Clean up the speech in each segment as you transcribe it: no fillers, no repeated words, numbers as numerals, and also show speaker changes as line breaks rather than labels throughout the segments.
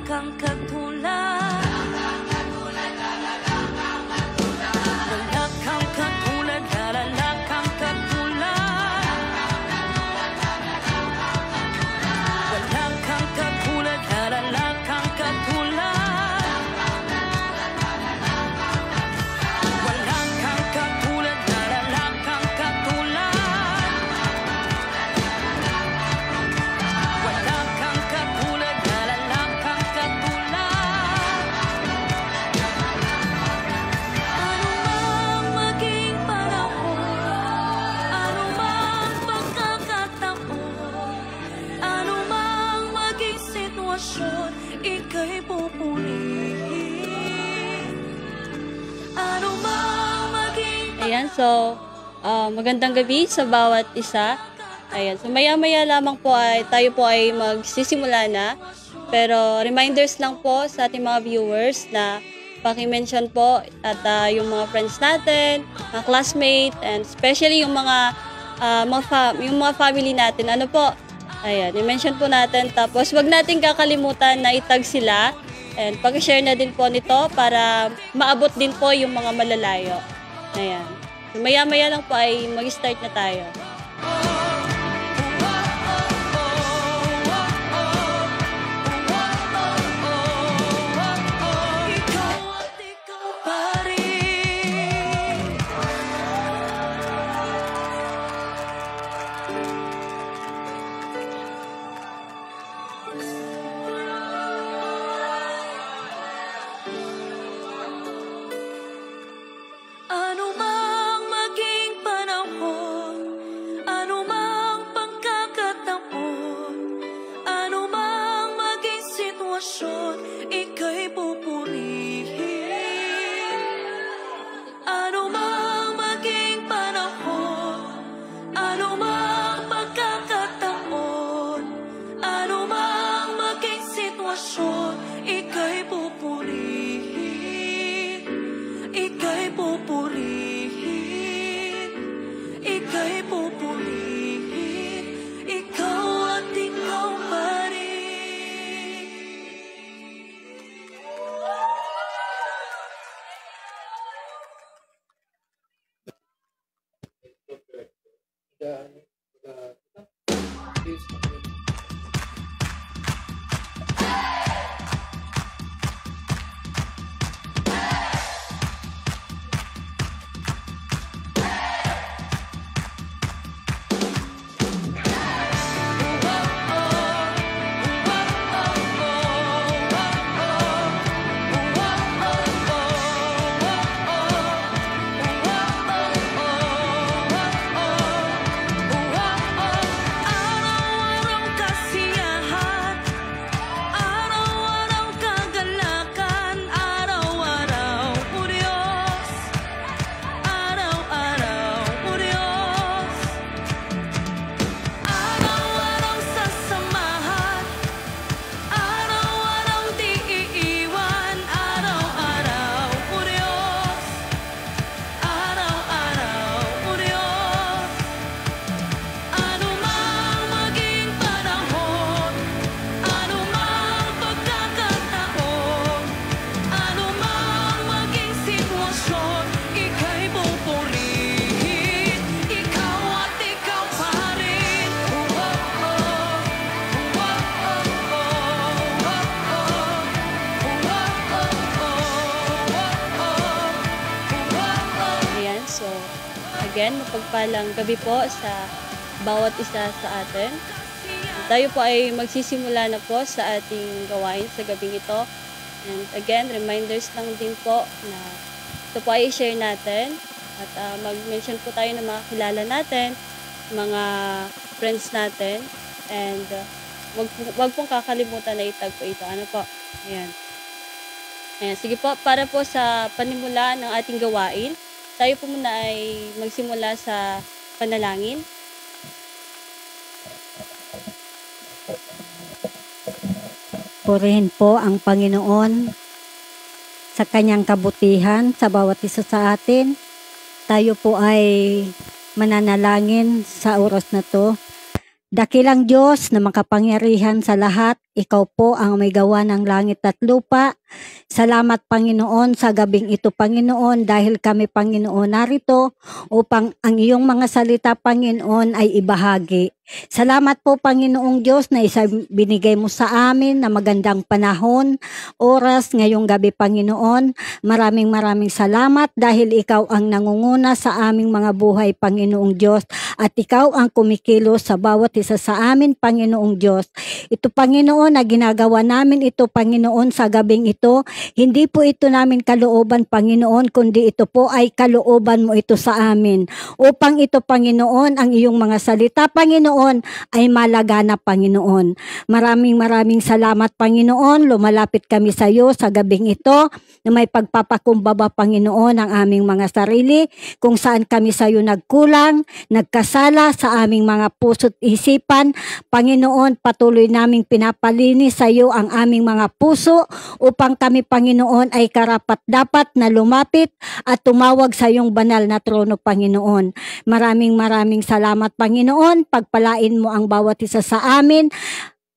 kang katulad. Wala kang katulad, wala kang katulad. Wala kang katulad, wala kang katulad. Wala kang katulad, wala kang katulad. Wala kang katulad, wala kang katulad. Ano mang maging panahon, ano mang pagkakataon, ano mang maging sitwasyon, ika'y pupurihin. Ano mang maging
Ayan, so magandang gabi sa bawat isa. Ayan, so maya-maya lamang po ay tayo po ay magsisimula na. Pero reminders lang po sa ating mga viewers na paki-mention po at yung mga friends natin, mga classmate, and especially yung mga family natin. Ano po? Ayan, i-mention po natin. Tapos wag nating kakalimutan na itag sila. And paki-share na din po nito para maabot din po yung mga malalayo. Ayan. So maya-maya lang po ay mag-start na tayo.
ikaw at ikaw pa rin. Ano mang maging panahon, ano mang pagkakataon, ano mang maging sitwasyon, ika'y pupurihin. Ano mang maging panahon, ano mang pagkakataon, ano mang maging sitwasyon, ika'y pupurihin. Ika'y pupurihin. Ika'y pupurihin. Ikaw at ikaw pa rin. Araw-araw kasiyahan, araw-araw kagalakan, araw-araw o Diyos, araw-araw o Diyos. Araw-araw sasamahan, araw-araw di iiwan, araw-araw o Diyos, araw-araw o Diyos. Ano mang maging panahon, ano mang pagkakataon, ano mang maging sitwasyon, ika'y pupurihin. Ikaw at ikaw pa rin.
Ayan, so again, mapagpalang gabi po sa bawat isa sa atin. Tayo po ay magsisimula na po sa ating gawain sa gabing ito. And again, reminders lang din po na ito po ay share natin. At mag-mention po tayo ng mga kilala natin, mga friends natin. And wag pong kakalimutan na itag po ito. Ano po? Ayan. Ayan. Sige po, para po sa panimula ng ating gawain, tayo po muna ay magsimula sa panalangin.
Purihin po ang Panginoon sa kanyang kabutihan sa bawat isa sa atin. Tayo po ay mananalangin sa oras na to. Dakilang Diyos na makapangyarihan sa lahat, Ikaw po ang may gawa ng langit at lupa. Salamat, Panginoon, sa gabing ito, Panginoon, dahil kami, Panginoon, narito upang ang iyong mga salita, Panginoon, ay ibahagi. Salamat po, Panginoong Diyos, na binigay mo sa amin na magandang panahon, oras ngayong gabi, Panginoon. Maraming salamat dahil ikaw ang nangunguna sa aming mga buhay, Panginoong Diyos, at ikaw ang kumikilos sa bawat isa sa amin, Panginoong Diyos. Ito, Panginoon, na ginagawa namin ito, Panginoon, sa gabing ito, hindi po ito namin kalooban, Panginoon, kundi ito po ay kalooban mo ito sa amin. Upang ito, Panginoon, ang iyong mga salita, Panginoon, ay malagana, Panginoon. Maraming salamat, Panginoon. Lumalapit kami sa iyo sa gabing ito na may pagpapakumbaba, Panginoon, ang aming mga sarili, kung saan kami sa iyo nagkulang, nagkasala sa aming mga puso't isipan. Panginoon, patuloy naming pinapalinis sa iyo ang aming mga puso upang kami, Panginoon, ay karapat-dapat na lumapit at tumawag sa iyong banal na trono, Panginoon. Maraming salamat, Panginoon. Pagpalain mo ang bawat isa sa amin.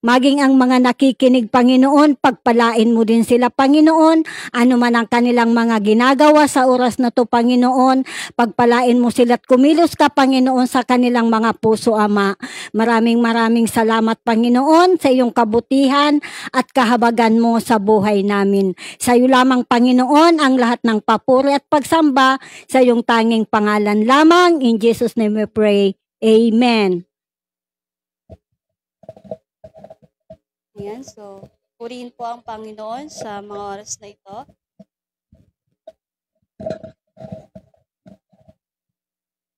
Maging ang mga nakikinig, Panginoon, pagpalain mo din sila, Panginoon. Ano man ang kanilang mga ginagawa sa oras na to, Panginoon, pagpalain mo sila at kumilos ka, Panginoon, sa kanilang mga puso, Ama. Maraming salamat, Panginoon, sa iyong kabutihan at kahabagan mo sa buhay namin. Sa iyo lamang, Panginoon, ang lahat ng papuri at pagsamba sa iyong tanging pangalan lamang. In Jesus' name we pray. Amen.
Ayan, so purihin po ang Panginoon sa mga oras na ito.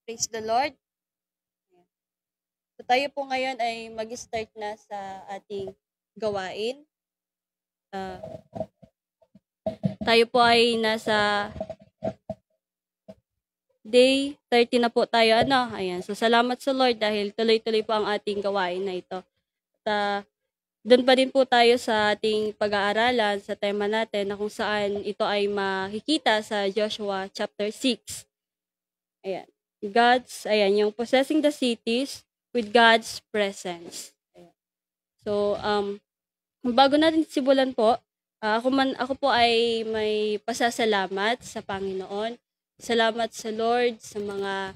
Praise the Lord. So tayo po ngayon ay mag-start na sa ating gawain. Tayo po ay nasa day 30 na po tayo. Ayan. So salamat sa Lord dahil tuloy-tuloy po ang ating gawain na ito. At doon pa din po tayo sa ating pag-aaralan sa tema natin na kung saan ito ay makikita sa Joshua chapter 6. Ayan. Yung possessing the cities with God's presence. Ayan. So, bago natin simulan po, ako po ay may pasasalamat sa Panginoon. Salamat sa Lord sa mga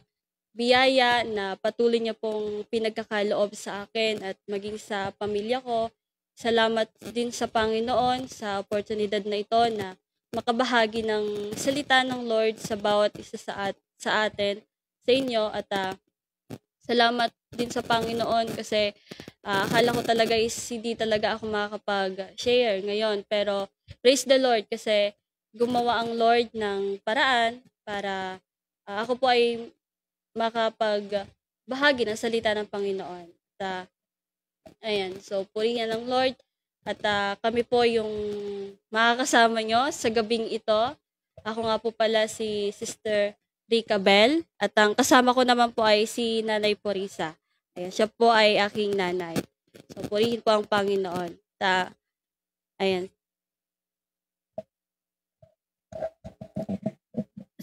biyaya na patuloy niya pong pinagkakaloob sa akin at maging sa pamilya ko. Salamat din sa Panginoon sa oportunidad na ito na makabahagi ng salita ng Lord sa bawat isa sa atin, sa inyo. At salamat din sa Panginoon kasi akala ko talaga hindi talaga ako makakapag-share ngayon. Pero praise the Lord kasi gumawa ang Lord ng paraan para ako po ay makapagbahagi ng salita ng Panginoon. At ayan, so purihin ng Lord at kami po yung makakasama nyo sa gabing ito. Ako nga po pala si Sister Rica Bell at ang kasama ko naman po ay si Nanay Porisa. Ayan, siya po ay aking nanay. So purihin po ang Panginoon. Ayan.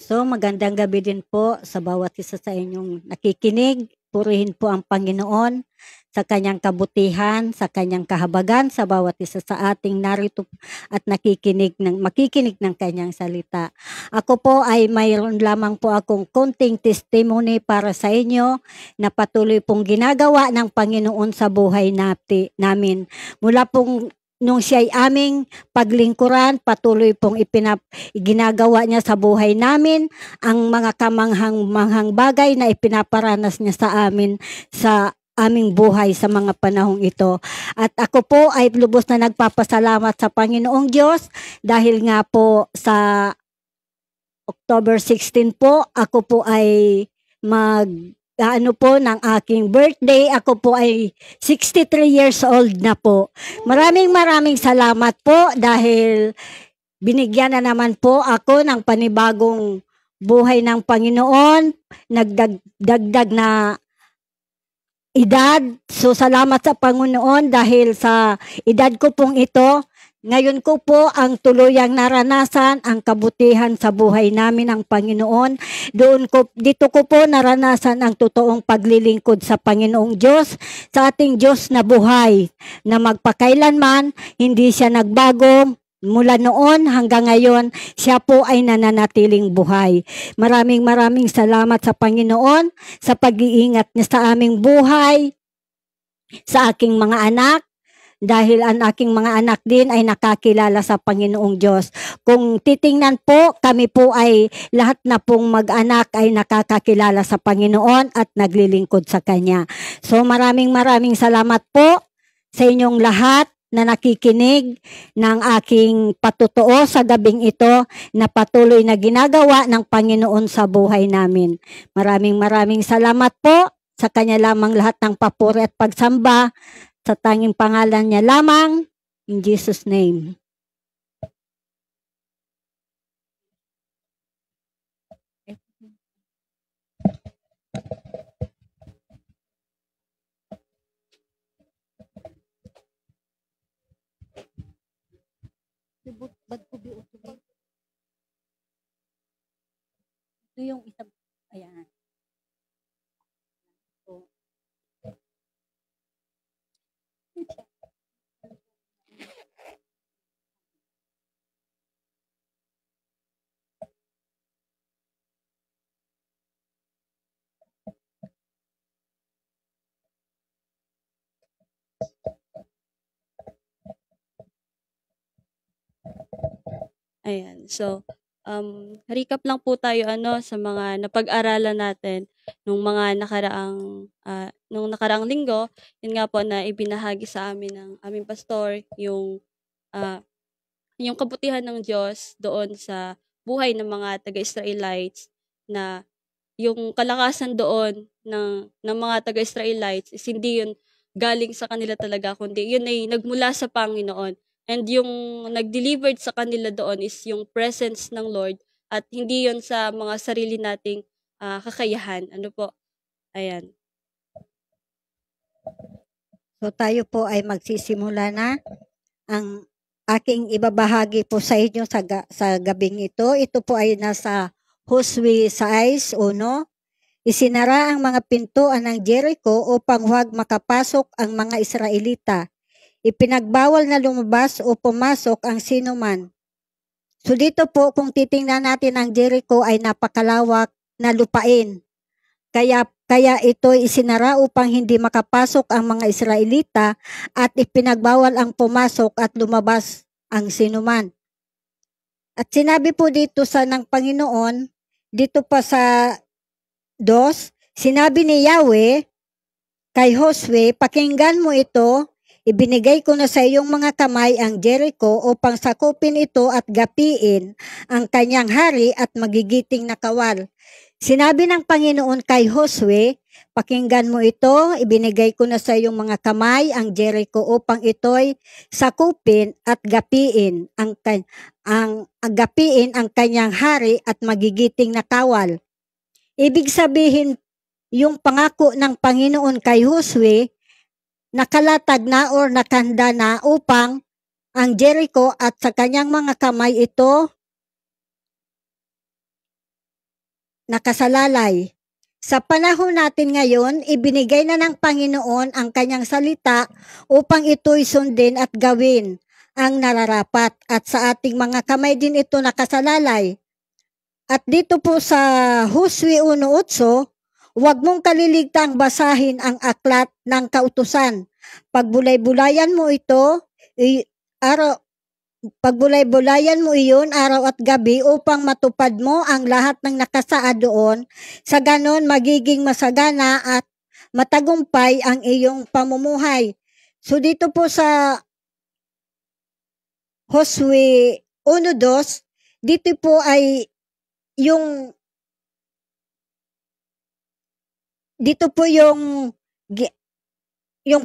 So magandang gabi din po sa bawat isa sa inyong nakikinig. Purihin po ang Panginoon sa kanyang kabutihan, sa kanyang kahabagan, sa bawat isa sa ating narito at makikinig ng kanyang salita. Ako po ay mayroon lamang po akong konting testimony para sa inyo na patuloy pong ginagawa ng Panginoon sa buhay namin. Mula pong nung siya'y aming paglingkuran, patuloy pong ginagawa niya sa buhay namin ang mga kamanghang bagay na ipinaparanas niya sa amin sa aming buhay sa mga panahong ito. At ako po ay lubos na nagpapasalamat sa Panginoong Diyos dahil nga po sa October 16 po, ako po ay ng aking birthday. Ako po ay 63 years old na po. Maraming salamat po dahil binigyan na naman po ako ng panibagong buhay ng Panginoon. Nagdagdag na edad. So salamat sa Panginoon dahil sa edad ko pong ito, Ngayon ko po ang tuluyang naranasan ang kabutihan sa buhay namin ng Panginoon. Dito ko po naranasan ang totoong paglilingkod sa Panginoong Diyos, sa ating Diyos na buhay, na magpakailanman, hindi siya nagbago. Mula noon hanggang ngayon, siya po ay nananatiling buhay. Maraming salamat sa Panginoon sa pag-iingat niya sa aming buhay, sa aking mga anak, dahil ang aking mga anak din ay nakakilala sa Panginoong Diyos. Kung titingnan po, kami po ay lahat na pong mag-anak ay nakakakilala sa Panginoon at naglilingkod sa Kanya. So maraming salamat po sa inyong lahat na nakikinig ng aking patutuo sa gabing ito na patuloy na ginagawa ng Panginoon sa buhay namin. Maraming salamat po sa Kanya lamang lahat ng papuri at pagsamba. Sa tanging pangalan niya lamang, in Jesus' name. Ito yung isang, ayan.
Ayan. So, recap lang po tayo sa mga napag-aralan natin nung nakaraang linggo. Yun nga po na ibinahagi sa amin ng aming pastor yung kabutihan ng Diyos doon sa buhay ng mga taga-Israelites, na yung kalakasan doon ng mga taga-Israelites is hindi yun galing sa kanila talaga, kundi yun ay nagmula sa Panginoon. And yung nag-delivered sa kanila doon is yung presence ng Lord, at hindi yun sa mga sarili nating kakayahan. Ano po? Ayan.
So tayo po ay magsisimula na. Ang aking ibabahagi po sa inyo sa gabing ito. Ito po ay nasa Josue 6:1. Isinara ang mga pintuan ng Jericho upang huwag makapasok ang mga Israelita. Ipinagbawal na lumabas o pumasok ang sinuman. So dito po, kung titingnan natin, ang Jericho ay napakalawak na lupain. Kaya ito isinara upang hindi makapasok ang mga Israelita at ipinagbawal ang pumasok at lumabas ang sinuman. At sinabi po dito ng Panginoon, dito pa sa 2, sinabi ni Yahweh kay Josue, pakinggan mo ito, ibinigay ko na sa iyong mga kamay ang Jericho upang sakupin ito at gapiin ang kanyang hari at magigiting na kawal. Sinabi ng Panginoon kay Josue, pakinggan mo ito, ibinigay ko na sa iyong mga kamay ang Jericho upang ito'y sakupin at gapiin ang kanyang hari at magigiting na kawal. Ibig sabihin, yung pangako ng Panginoon kay Josue, nakalatag na or nakahanda na upang ang Jericho at sa kanyang mga kamay ito nakasalalay. Sa panahon natin ngayon, ibinigay na ng Panginoon ang kanyang salita upang ito'y sundin at gawin ang nararapat, at sa ating mga kamay din ito nakasalalay. At dito po sa Josue 1:8, huwag mong kaliligtang basahin ang aklat ng kautusan. Pagbulay-bulayan mo iyon araw at gabi upang matupad mo ang lahat ng nakasaad doon. Sa ganon, magiging masagana at matagumpay ang iyong pamumuhay. So dito po sa Josue 1:2, dito po ay yung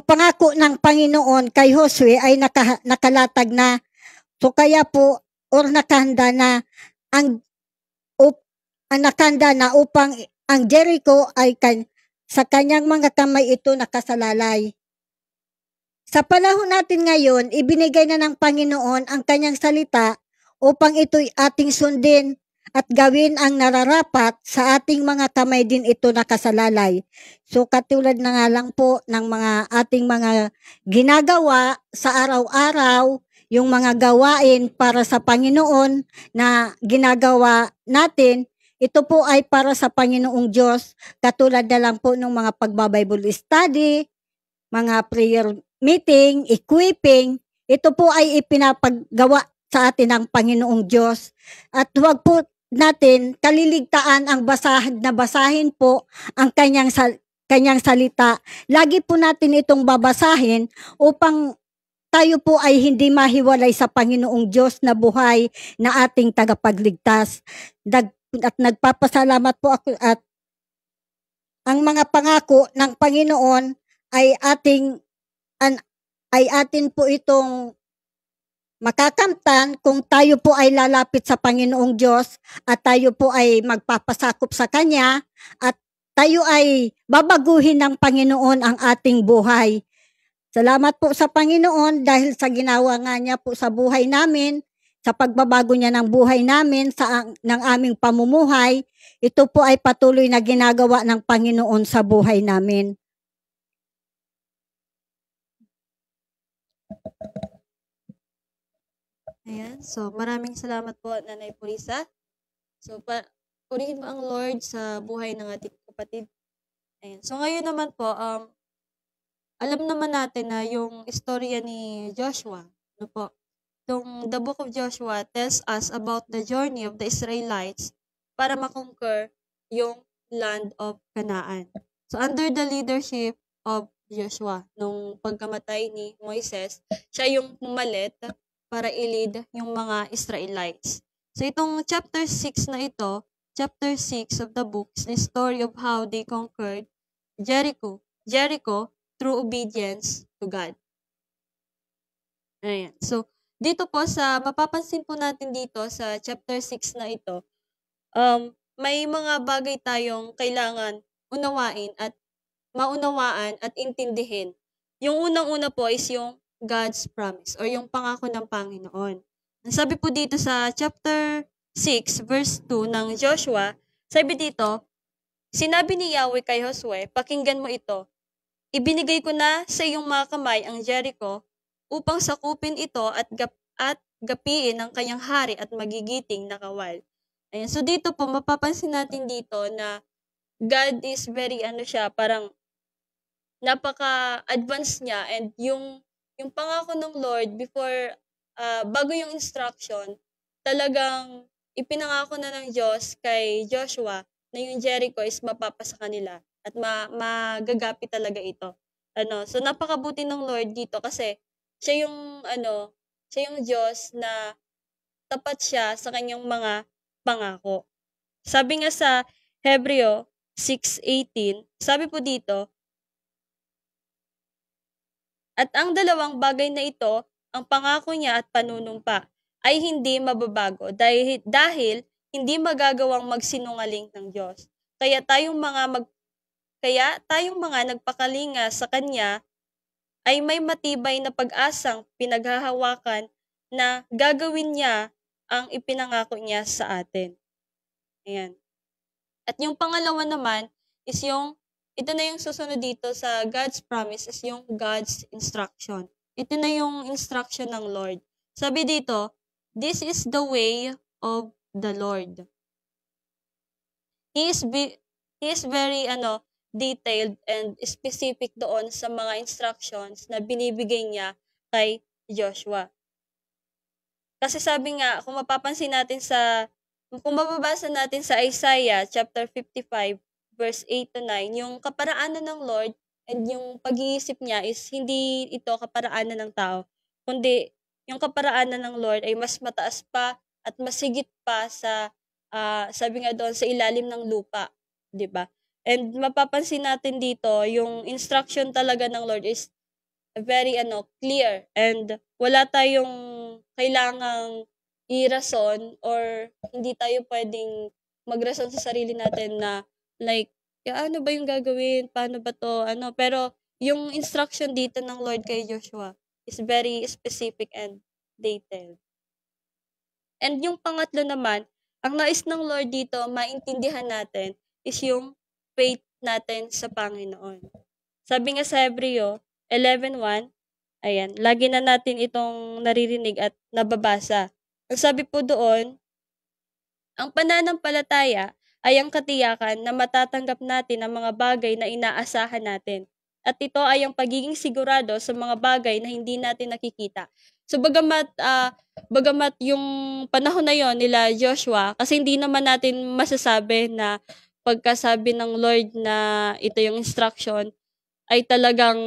pangako ng Panginoon kay Josue ay nakalatag na. So kaya po, or nakahanda na nakahanda na upang ang Jericho ay sa kanyang mga kamay ito nakasalalay. Sa panahon natin ngayon, ibinigay na ng Panginoon ang kanyang salita upang ito'y ating sundin at gawin ang nararapat sa ating mga kamay din ito nakasalalay. So katulad na nga lang po ng mga ating mga ginagawa sa araw-araw, yung mga gawain para sa Panginoon na ginagawa natin, ito po ay para sa Panginoong Diyos, katulad na lang po ng mga pagbabible study, mga prayer meeting, equipping, ito po ay ipinapagawa sa atin ng Panginoong Diyos. At huwag po natin kaliligtaan ang basahin po ang kanyang salita. Lagi po natin itong babasahin upang tayo po ay hindi mahiwalay sa Panginoong Diyos na buhay na ating tagapagligtas. At nagpapasalamat po ako at ang mga pangako ng Panginoon ay atin po itong makakamtan kung tayo po ay lalapit sa Panginoong Diyos at tayo po ay magpapasakop sa Kanya at tayo ay babaguhin ng Panginoon ang ating buhay. Salamat po sa Panginoon dahil sa ginawa nga niya po sa buhay namin, sa pagbabago niya ng buhay namin, ng aming pamumuhay. Ito po ay patuloy na ginagawa ng Panginoon sa buhay namin.
Ayan. So, maraming salamat po, Nanay Purisa. So, purihin mo ang Lord sa buhay ng ating kapatid. Ayan. So, ngayon naman po, alam naman natin na yung istorya ni Joshua, ano po, the book of Joshua tells us about the journey of the Israelites para makonquer yung land of Canaan. So, under the leadership of Joshua, nung pagkamatay ni Moises, siya yung pumalit para i-lead yung mga Israelites. So, itong chapter 6 na ito, chapter 6 of the book is the story of how they conquered Jericho through obedience to God. Ayan. So, dito po mapapansin po natin dito sa chapter 6 na ito, may mga bagay tayong kailangan unawain at maunawaan at intindihin. Yung unang-una po is yung God's promise or yung pangako ng Panginoon. Ang sabi po dito sa chapter 6 verse 2 ng Joshua, sabi dito, sinabi ni Yahweh kay Josue, pakinggan mo ito. Ibinigay ko na sa iyong mga kamay ang Jericho upang sakupin ito at gapiin ang kanyang hari at magigiting na kawal. Ayan. So dito po, mapapansin natin dito na God is very, parang napaka-advanced niya and yung pangako ng Lord before, bago yung instruction, talagang ipinangako na ng Diyos kay Joshua na yung Jericho is mapapasa kanila at magagapi talaga ito. So napakabuti ng Lord dito kasi siya yung Diyos na tapat siya sa kanyang mga pangako. Sabi nga sa Hebreo 6:18, sabi po dito, at ang dalawang bagay na ito, ang pangako niya at panunumpa, ay hindi mababago dahil hindi magagawang magsinungaling ng Diyos. Kaya tayong mga nagpakalinga sa Kanya ay may matibay na pag-asang pinaghahawakan na gagawin niya ang ipinangako niya sa atin. Ayan. At yung pangalawa naman is ito na yung susunod dito sa God's promise is yung God's instruction. Ito na yung instruction ng Lord. Sabi dito, this is the way of the Lord. He is very detailed and specific doon sa mga instructions na binibigay niya kay Joshua. Kasi sabi nga, kung mababasa natin sa Isaiah chapter 55 verse 8 to 9, yung kaparaanan ng Lord and yung pag-iisip niya is hindi ito kaparaanan ng tao, kundi yung kaparaanan ng Lord ay mas mataas pa at mas higit pa sa sabi nga doon sa ilalim ng lupa, 'di ba? And mapapansin natin dito, yung instruction talaga ng Lord is very clear and wala tayong kailangang irason or hindi tayo pwedeng magrason sa sarili natin na like, ano ba yung gagawin? Paano ba to? Pero yung instruction dito ng Lord kay Joshua is very specific and detailed. And yung pangatlo naman, ang nais ng Lord dito maintindihan natin is yung faith natin sa Panginoon. Sabi nga sa Hebreo 11:1, ayan, lagi na natin itong naririnig at nababasa. Ang sabi po doon, ang pananampalataya ay ang katiyakan na matatanggap natin ang mga bagay na inaasahan natin. At ito ay ang pagiging sigurado sa mga bagay na hindi natin nakikita. So bagamat yung panahon na yon nila Joshua, kasi hindi naman natin masasabi na pagkasabi ng Lord na ito yung instruction, ay talagang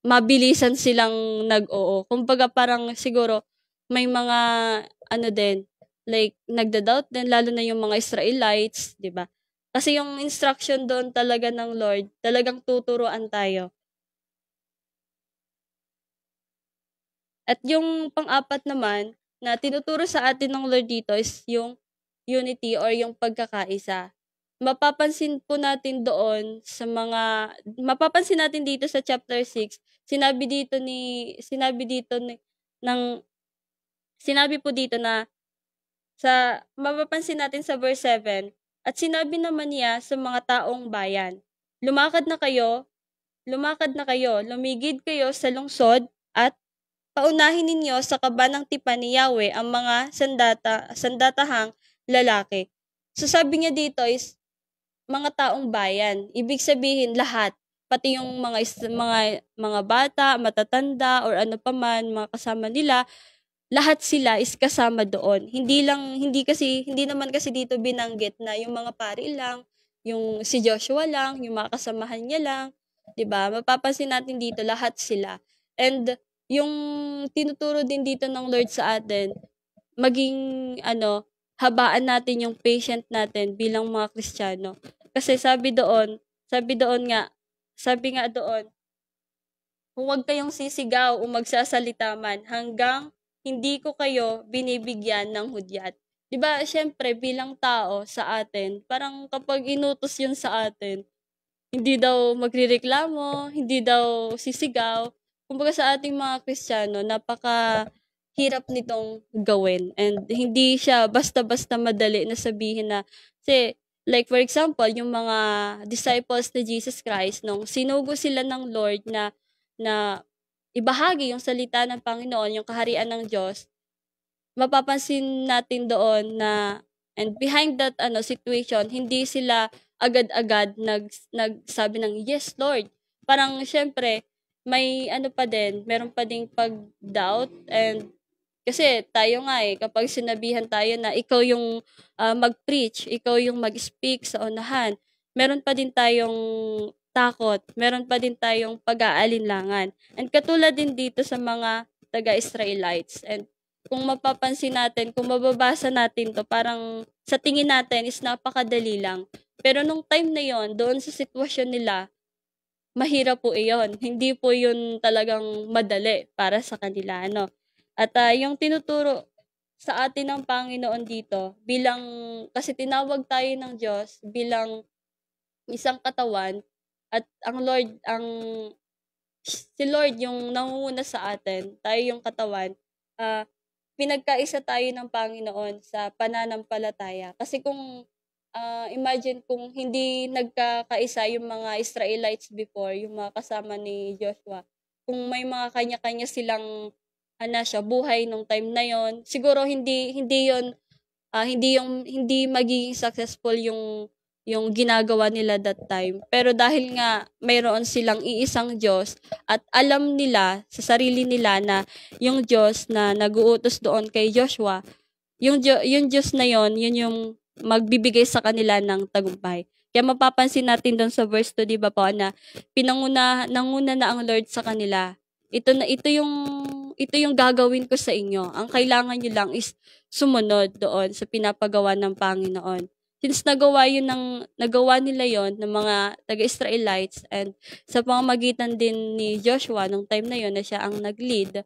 mabilisan silang nag-oo. Kumbaga parang siguro may mga ano din, like nagda-doubt din, lalo na yung mga Israelites, 'di ba? Kasi yung instruction doon talaga ng Lord, talagang tuturuan tayo. At yung pang-apat naman na tinuturo sa atin ng Lord dito is yung unity or yung pagkakaisa. Mapapansin natin dito sa chapter 6, ng sinabi po dito na mapapansin natin sa verse 7, at sinabi naman niya sa mga taong bayan, lumakad na kayo, lumigid kayo sa lungsod at paunahin ninyo sa kabanang tipan ni Yahweh ang mga sandatahang lalaki. So sabi niya dito is mga taong bayan. Ibig sabihin lahat, pati yung mga bata, matatanda or ano pa man, mga kasama nila, lahat sila is kasama doon. Hindi naman kasi dito binanggit na yung mga pari lang, yung si Joshua lang, yung mga kasamahan niya lang, 'di ba? Mapapansin natin dito lahat sila. And yung tinuturo din dito ng Lord sa atin, maging habaan natin yung patient natin bilang mga Kristiyano. Kasi sabi nga doon, huwag kayong sisigaw o magsasalita man hanggang hindi ko kayo binibigyan ng hudyat. 'Di ba, syempre bilang tao sa atin, parang kapag inutos 'yun sa atin, hindi daw magrereklamo, hindi daw sisigaw. Kumbaga sa ating mga Kristiyano, napakahirap nitong gawin. And hindi siya basta-basta madali na sabihin na, kasi like for example, yung mga disciples ni Jesus Christ, nung sinugo sila ng Lord na ibahagi yung salita ng Panginoon, yung kaharian ng Diyos, mapapansin natin doon na, and behind that situation, hindi sila agad-agad nagsabi ng yes Lord. Parang syempre may meron pa ding pag-doubt, and kasi tayo nga kapag sinabihan tayo na ikaw yung mag-preach, ikaw yung mag-speak sa unahan, meron pa din tayong takot, meron pa din tayong pag-aalinlangan. And katulad din dito sa mga taga-Israelites. And kung mapapansin natin, kung mababasa natin to, parang sa tingin natin is napakadali lang. Pero nung time na yon, doon sa sitwasyon nila, mahirap po iyon. Hindi po yun talagang madali para sa kanila. At yung tinuturo sa atin ng Panginoon dito, kasi tinawag tayo ng Diyos bilang isang katawan, at si Lord yung nangunguna sa atin, tayo yung katawan, pinagkaisa tayo ng Panginoon sa pananampalataya. Kasi kung imagine kung hindi nagkakaisa yung mga Israelites before, yung mga kasama ni Joshua, kung may mga kanya-kanya silang buhay nung time na yon, siguro hindi magiging successful yung ginagawa nila that time. Pero dahil nga mayroon silang iisang Diyos at alam nila sa sarili nila na yung Diyos na nag-uutos doon kay Joshua, yung Diyos na yon, yun yung magbibigay sa kanila ng tagumpay. Kaya mapapansin natin doon sa verse 2, di ba po, na nanguna na ang Lord sa kanila. Ito yung gagawin ko sa inyo. Ang kailangan nyo lang is sumunod doon sa pinapagawa ng Panginoon. Since nagawa nila yon ng mga taga-Israelites, and sa pamamagitan din ni Joshua nung time na yon na siya ang nag-lead,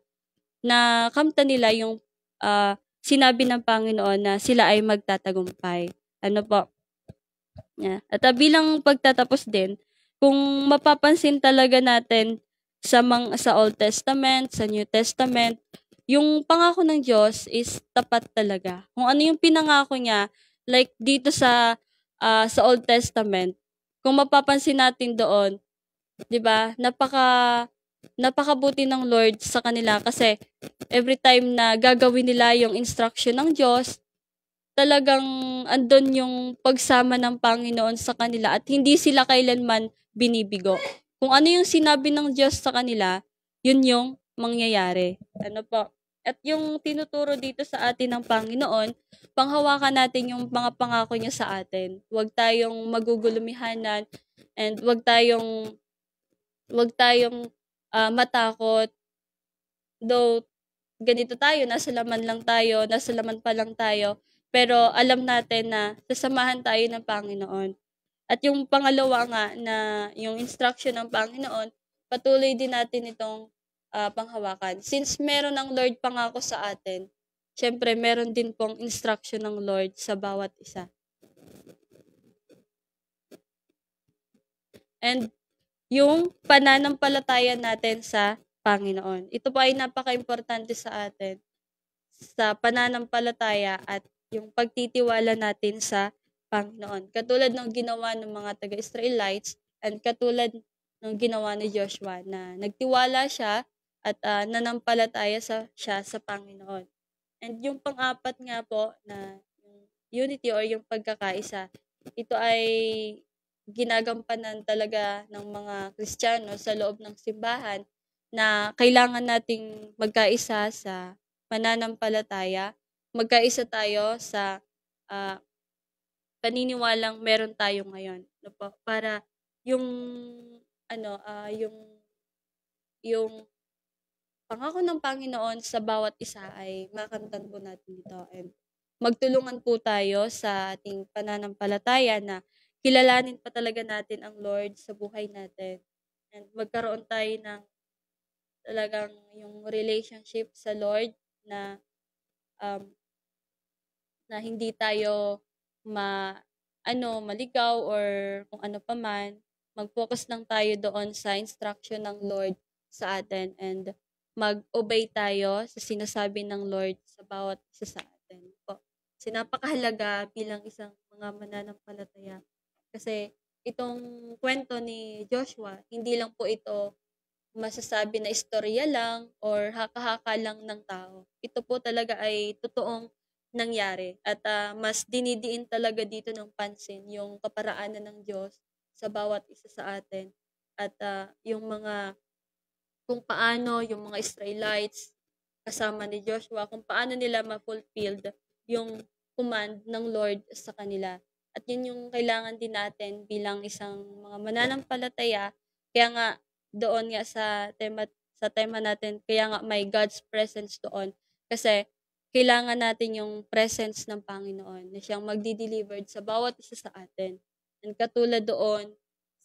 na kamta nila yung sinabi ng Panginoon na sila ay magtatagumpay. Ano po? Yeah. At bilang pagtatapos din, kung mapapansin talaga natin sa Old Testament, sa New Testament, yung pangako ng Diyos is tapat talaga. Kung ano yung pinangako niya, like dito sa Old Testament, kung mapapansin natin doon, 'di ba? Napakabuti ng Lord sa kanila kasi every time na gagawin nila yung instruction ng Diyos, talagang andun yung pagsama ng Panginoon sa kanila at hindi sila kailanman binibigo. Kung ano yung sinabi ng Diyos sa kanila, yun yung mangyayari. Ano po? At yung tinuturo dito sa atin ng Panginoon, panghawakan natin yung mga pangako niya sa atin. Huwag tayong magugulumihanan and huwag tayong matakot. Though ganito tayo, nasa laman pa lang tayo, pero alam natin na sasamahan tayo ng Panginoon. At yung pangalawa nga na yung instruction ng Panginoon, patuloy din natin itong panghawakan. Since meron ang Lord pangako sa atin, syempre meron din pong instruction ng Lord sa bawat isa. And yung pananampalataya natin sa Panginoon. Ito po ay napaka-importante sa atin sa pananampalataya at yung pagtitiwala natin sa Panginoon. Katulad ng ginawa ng mga taga-Israelites and katulad ng ginawa ni Joshua na nagtiwala siya at nanampalataya siya sa Panginoon. And yung pang-apat nga po na yung unity or yung pagkakaisa, ito ay ginagampanan talaga ng mga Kristiyano sa loob ng simbahan na kailangan nating magkaisa sa pananampalataya, magkaisa tayo sa ah, paniniwalang meron tayo ngayon. No po? Para yung yung pangako ng Panginoon sa bawat isa ay makamtan po natin ito and magtulungan po tayo sa ating pananampalataya na kilalanin pa talaga natin ang Lord sa buhay natin and magkaroon tayo ng talagang yung relationship sa Lord na um, na hindi tayo maligaw or kung ano pa man. Mag-focus lang tayo doon sa instruction ng Lord sa atin and mag-obey tayo sa sinasabi ng Lord sa bawat isa sa atin po. Kasi napakahalaga bilang isang mga mananampalataya. Kasi itong kwento ni Joshua, hindi lang po ito masasabi na istorya lang or haka-haka lang ng tao. Ito po talaga ay totoong nangyari at mas dinidiin talaga dito ng pansin yung kaparaanan ng Diyos sa bawat isa sa atin at yung mga kung paano yung mga Israelites kasama ni Joshua, kung paano nila ma-fulfilled yung command ng Lord sa kanila. At yun yung kailangan din natin bilang isang mga mananampalataya. Kaya nga doon nga sa tema natin, kaya nga may God's presence doon. Kasi kailangan natin yung presence ng Panginoon na siyang magdi-delivered sa bawat isa sa atin. And katulad doon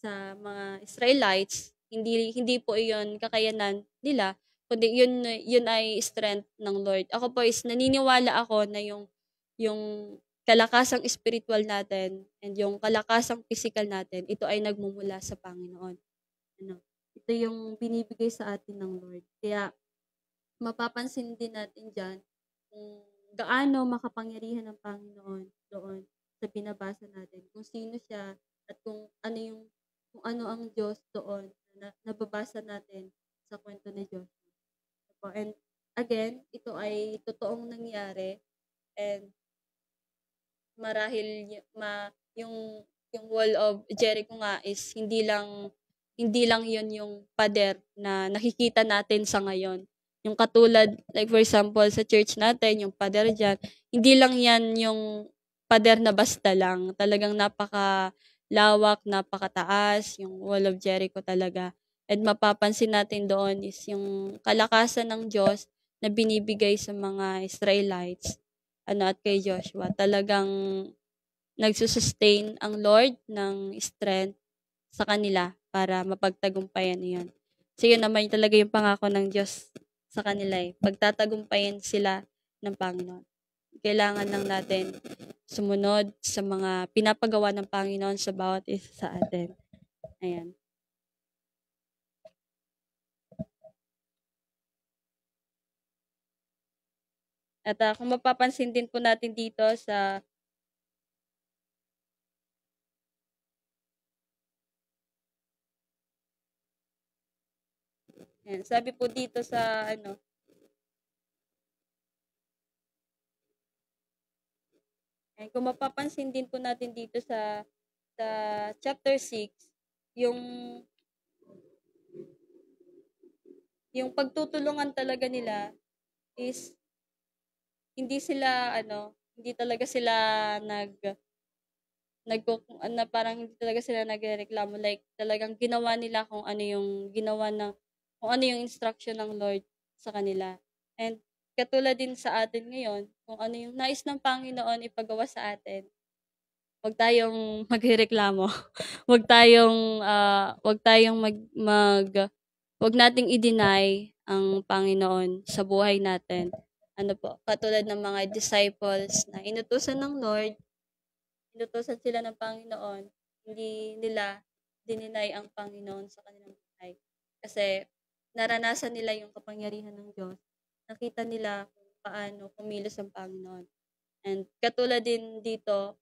sa mga Israelites, hindi po iyon kakayanan nila, kundi yun ay strength ng Lord. Ako po is naniniwala ako na yung kalakasang spiritual natin and yung kalakasang physical natin, ito ay nagmumula sa Panginoon. Ito yung binibigay sa atin ng Lord. Kaya mapapansin din natin diyan kung gaano makapangyarihan ng Panginoon doon sa binabasa natin. Kung sino siya at kung ano ang Diyos doon na nababasa natin sa kwento ni Diyos. And again, ito ay totoong nangyari and marahil yung wall of Jericho nga is hindi lang yun yung pader na nakikita natin sa ngayon. Yung katulad, like for example, sa church natin, yung pader dyan, hindi lang yan yung pader na basta lang. Talagang napakalawak, napakataas, yung wall of Jericho talaga. And mapapansin natin doon is yung kalakasan ng Diyos na binibigay sa mga Israelites at kay Joshua. Talagang nagsusustain ang Lord ng strength sa kanila para mapagtagumpayan iyon. So yun naman talaga yung pangako ng Diyos sa kanila pagtatagumpayan sila ng Panginoon. Kailangan lang natin sumunod sa mga pinapagawa ng Panginoon sa bawat isa sa atin. Ayan. At kung mapapansin din po natin dito sa ayan, sabi po dito sa ano, ayan, kung mapapansin din po natin dito sa chapter 6, yung yung pagtutulungan talaga nila is hindi sila ano, hindi talaga sila na parang hindi talaga sila nagrereklamo, like talagang ginawa nila kung ano yung ginawa ng kung ano yung instruction ng Lord sa kanila. And katulad din sa atin ngayon, kung ano yung nais ng Panginoon ipagawa sa atin, wag tayong magrereklamo. Wag tayong wag nating i-deny ang Panginoon sa buhay natin. Ano po, katulad ng mga disciples na inutusan sila ng Panginoon, hindi nila dininay ang Panginoon sa kanilang buhay. Kasi naranasan nila yung kapangyarihan ng Diyos. Nakita nila kung paano kumilos ang Panginoon. And katulad din dito,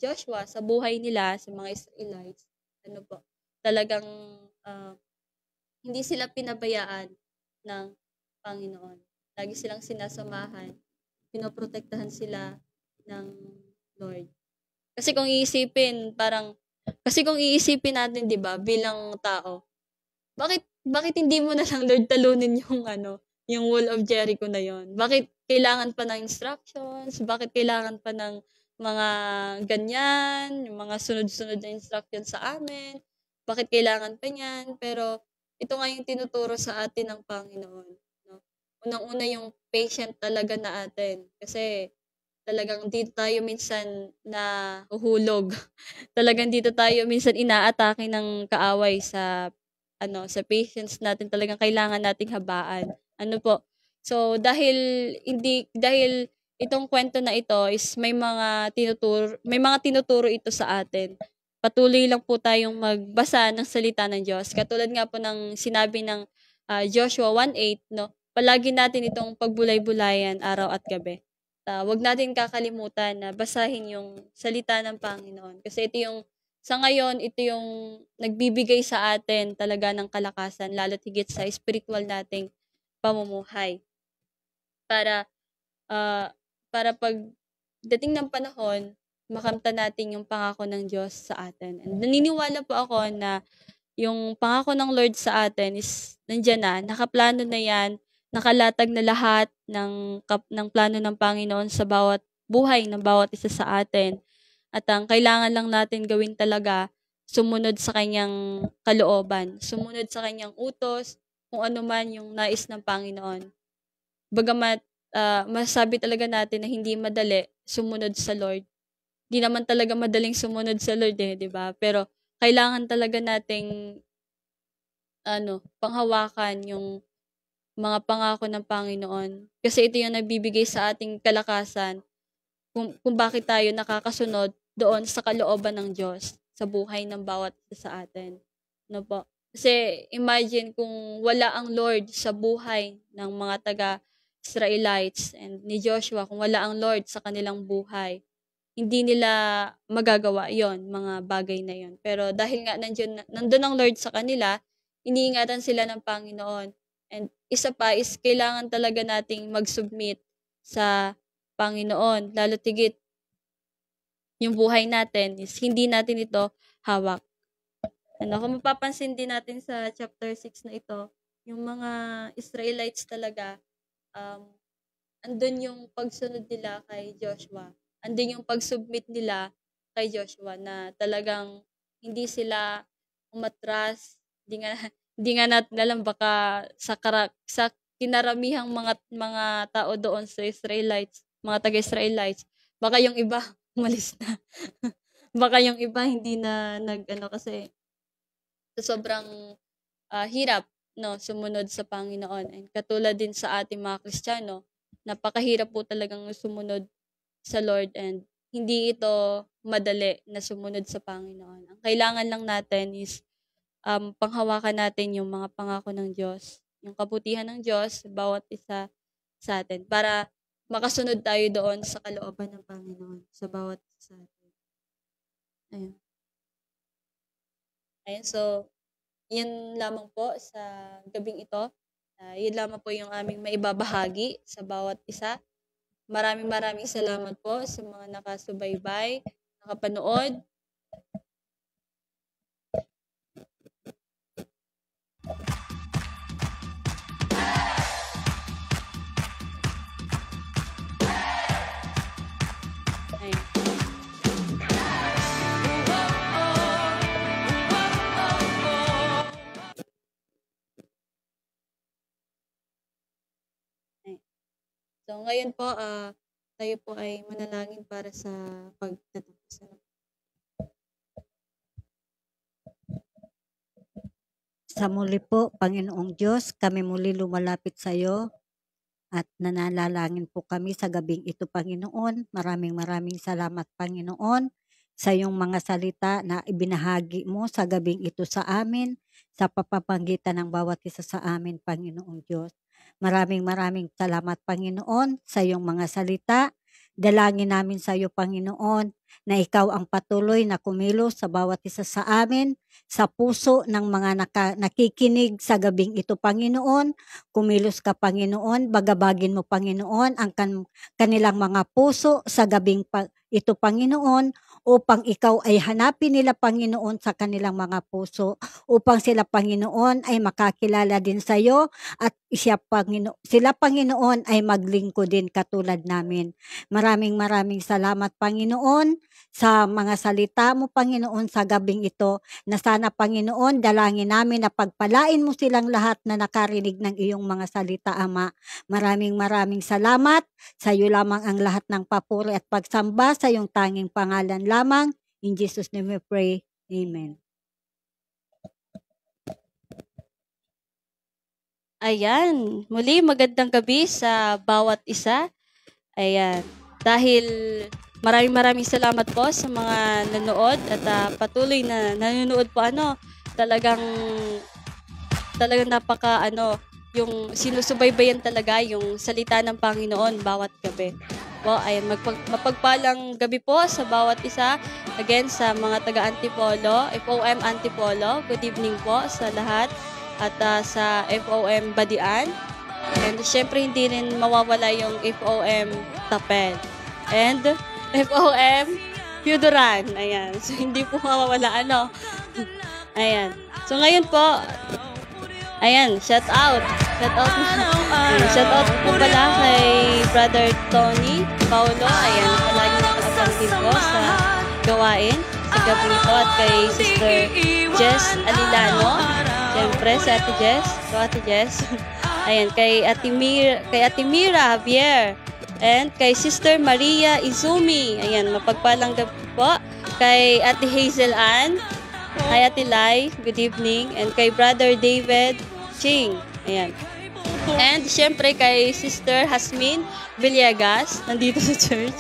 Joshua, sa buhay nila, sa mga Israelites, ano po, talagang ah, hindi sila pinabayaan ng Panginoon. Lagi silang sinasamahan, pinoprotektahan sila ng Lord. Kasi kung iisipin natin, 'di ba, bilang tao, bakit hindi mo na lang Lord talunin yung ano, yung wall of Jericho na yon? Bakit kailangan pa ng instructions? Bakit kailangan pa ng mga ganyan, yung mga sunod-sunod na instructions sa amin? Bakit kailangan pa niyan? Pero ito nga yung tinuturo sa atin ng Panginoon, no? Unang-una yung patient talaga na atin kasi talagang dito tayo minsan nahuhulog. Talagang dito tayo minsan inaatake ng kaaway sa ano, sa patience natin, talagang kailangan nating habaan. Ano po? So dahil itong kwento na ito is may mga tinuturo ito sa atin. Patuloy lang po tayong magbasa ng salita ng Diyos. Katulad nga po ng sinabi ng Joshua 1:8, no? Palagi natin itong pagbulay-bulayan araw at gabi. Wag natin kakalimutan na basahin yung salita ng Panginoon kasi sa ngayon, ito yung nagbibigay sa atin talaga ng kalakasan, lalo't higit sa spiritual nating pamumuhay. Para, ah, para pagdating ng panahon, makamtan natin yung pangako ng Diyos sa atin. And naniniwala po ako na yung pangako ng Lord sa atin is nandiyan na, nakaplano na yan, nakalatag na lahat ng plano ng Panginoon sa bawat buhay ng bawat isa sa atin. At ang kailangan lang natin gawin talaga, sumunod sa kanyang kalooban, sumunod sa kanyang utos, kung ano man yung nais ng Panginoon. Bagamat masasabi talaga natin na hindi madali sumunod sa Lord. Hindi naman talaga madaling sumunod sa Lord, 'di ba? Pero kailangan talaga nating panghawakan yung mga pangako ng Panginoon. Kasi ito yung nagbibigay sa ating kalakasan kung bakit tayo nakakasunod doon sa kalooban ng Diyos sa buhay ng bawat isa sa atin. No po? Kasi imagine kung wala ang Lord sa buhay ng mga taga-Israelites and ni Joshua, kung wala ang Lord sa kanilang buhay, hindi nila magagawa yon, mga bagay na yon. Pero dahil nga nandun ang Lord sa kanila, iniingatan sila ng Panginoon. And isa pa is kailangan talaga nating mag-submit sa Panginoon. Lalo tigit yung buhay natin is hindi natin ito hawak. Kung mapapansin din natin sa chapter 6 na ito, yung mga Israelites talaga, um, andun yung pagsunod nila kay Joshua. Andun yung pag-submit nila kay Joshua na talagang hindi sila umatras, hindi nga natin alam baka sa kinaramihang mga tao doon sa Israelites, mga taga-Israelites, baka yung iba umalis na. Baka yung iba hindi na kasi sa sobrang hirap, no, sumunod sa Panginoon. And katulad din sa ating mga Kristiyano, napakahirap po talagang sumunod sa Lord and hindi ito madali na sumunod sa Panginoon. Ang kailangan lang natin is panghawakan natin yung mga pangako ng Diyos, yung kabutihan ng Diyos sa bawat isa sa atin para makasunod tayo doon sa kalooban ng Panginoon sa bawat isa sa atin. Ayun. Ayun, so, yun lamang po sa gabing ito. Yun lamang po yung aming maibabahagi sa bawat isa. Maraming salamat po sa mga nakasubaybay, nakapanood. Ayun. So ngayon po, tayo po ay manalangin para sa pagtatapos.
Sa muli po, Panginoong Diyos, kami muli lumalapit sa iyo at nananalangin po kami sa gabing ito, Panginoon. Maraming salamat, Panginoon, sa iyong mga salita na ibinahagi mo sa gabing ito sa amin, sa papapanggitan ng bawat isa sa amin, Panginoong Diyos. Maraming salamat, Panginoon, sa iyong mga salita. Dalangin namin sa iyo, Panginoon, na ikaw ang patuloy na kumilos sa bawat isa sa amin, sa puso ng mga nakikinig sa gabing ito, Panginoon. Kumilos ka, Panginoon, bagabagin mo, Panginoon, ang kanilang mga puso sa gabing ito, Panginoon, upang ikaw ay hanapin nila, Panginoon, sa kanilang mga puso, upang sila, Panginoon, ay makakilala din sa iyo at sila, Panginoon, ay maglingkod din katulad namin. Maraming salamat, Panginoon, sa mga salita mo, Panginoon, sa gabing ito, na sana, Panginoon, dalangin namin na pagpalain mo silang lahat na nakarinig ng iyong mga salita, Ama. Maraming salamat. Sa iyo lamang ang lahat ng papuri at pagsamba, sa iyong tanging pangalan lamang. In Jesus' name we pray. Amen.
Ayan, muli magandang gabi sa bawat isa. Ayan, dahil maraming salamat po sa mga nanood at patuloy na nanonood po. Talagang napaka yung sinusubaybayan talaga yung salita ng Panginoon bawat gabi. Po, ayan, mapagpalang gabi po sa bawat isa. Again, sa mga taga-Antipolo, FOM Antipolo, good evening po sa lahat. At sa FOM Badian. And syempre hindi rin mawawala yung FOM Tapel. And FOM Huduran. Ayan. So hindi po mawawala Ayan. So ngayon po, ayan, shout out. Shout out po pala kay Brother Tony Paulo. Ayan, palagi nakakapangkin po sa gawain sa gabi ito. At kay Sister Jess Alilano. Siyempre, si Ate Jess. Ayan, kay Ate Mira Javier. And kay Sister Maria Izumi. Ayan, mapagpalang gabi po. Kay Ate Hazel Ann. Kay Ate Lai, good evening. And kay Brother David Ching. Ayan. And siyempre kay Sister Hasmin Villegas, nandito sa church.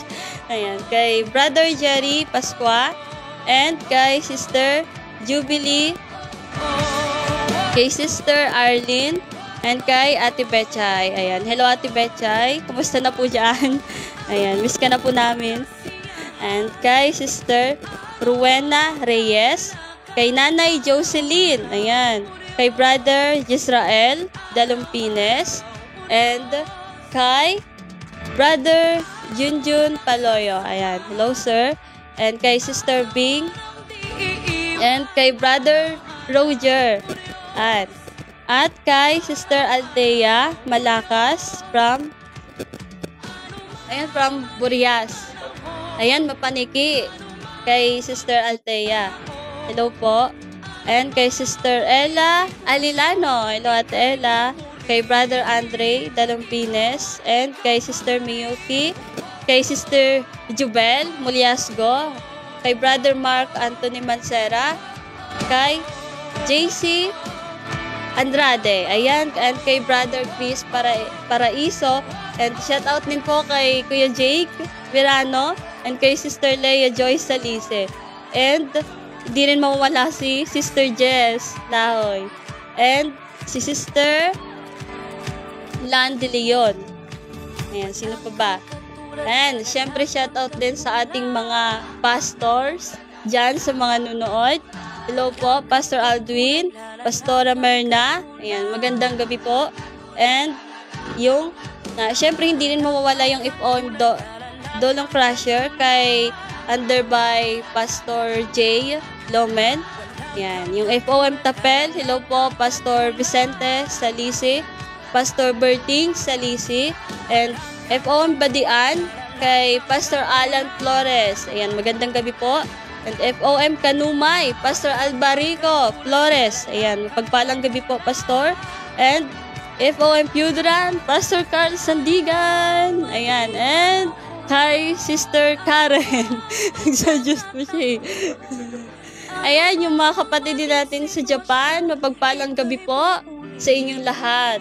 Ayan, kay Brother Jerry Pasqua. And kay Sister Jubilee, kay Sister Arlene, and kay Ate Betchay. Ayan. Hello, Ate Betchay. Kumusta na po dyan? Ayan. Miss ka na po namin. And kay Sister Rowena Reyes. Kay Nanay Jocelyn. Ayan. Kay Brother Yisrael Dalumpines. And kay Brother Junjun Paloyo. Ayan. Hello, sir. And kay Sister Bing. And kay Brother Roger. At kay Sister Althea Malakas from Burias. Ayan, mapaniki kay Sister Althea. Hello po. And kay Sister Ella Alilano. Hello, Ate Ella. Kay Brother Andre Dalumpines. And kay Sister Miyuki. Kay Sister Jubel Muliasgo. Kay Brother Mark Anthony Mancera. Kay JC Andrade. Ayan. And kay Brother Chris Paraiso. And shout out din po kay Kuya Jake Verano. And kay Sister Leia Joyce Salise. And hindi rin mawawala si Sister Jess Lahoy. And si Sister Lan de Leon. Ayan, sino pa ba? And syempre shoutout din sa ating mga pastors dyan sa mga nunood. Hello po, Pastor Aldwin, Pastora Merna. Ayan, magandang gabi po. And yung, syempre hindi rin mawawala yung FOM Dolong Crusher kay under by Pastor J. Lomen. Ayan, yung FOM Tapel. Hello po, Pastor Vicente Salisi, Pastor Berting Salisi, and FOM Badian kay Pastor Alan Flores. Ayan, magandang gabi po. And FOM Kanumay, Pastor Albarico Flores. Ayan, pagpalang gabi po, Pastor. And FOM Pudran, Pastor Carl Sandigan. Ayan, and kay Sister Karen. Nagsuggest mo siya eh. Ayan, yung mga kapatid din natin sa Japan, mapagpalang gabi po sa inyong lahat.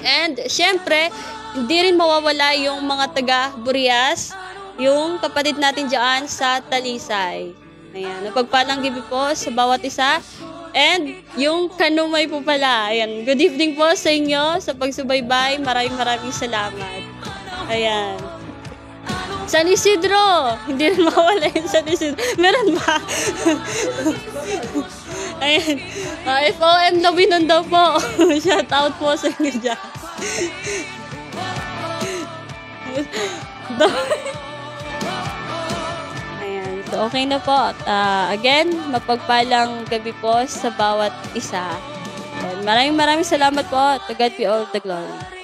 And, syempre, hindi rin mawawala yung mga taga Burias, yung kapatid natin dyan sa Talisay. Ayan, napagpalang gabi po sa bawat isa. And, yung Kanumay po pala. Ayan, good evening po sa inyo sa pagsubaybay. Maraming salamat. Ayan. San Isidro! Hindi rin mawala yung San Isidro. Meron ba? Ayan. FOM na winon daw po. Shout out po sa inyo dyan. Ayan. So, okay na po. Again, mapagpalang gabi po sa bawat isa. Ayan. Maraming salamat po. To God be all the glory.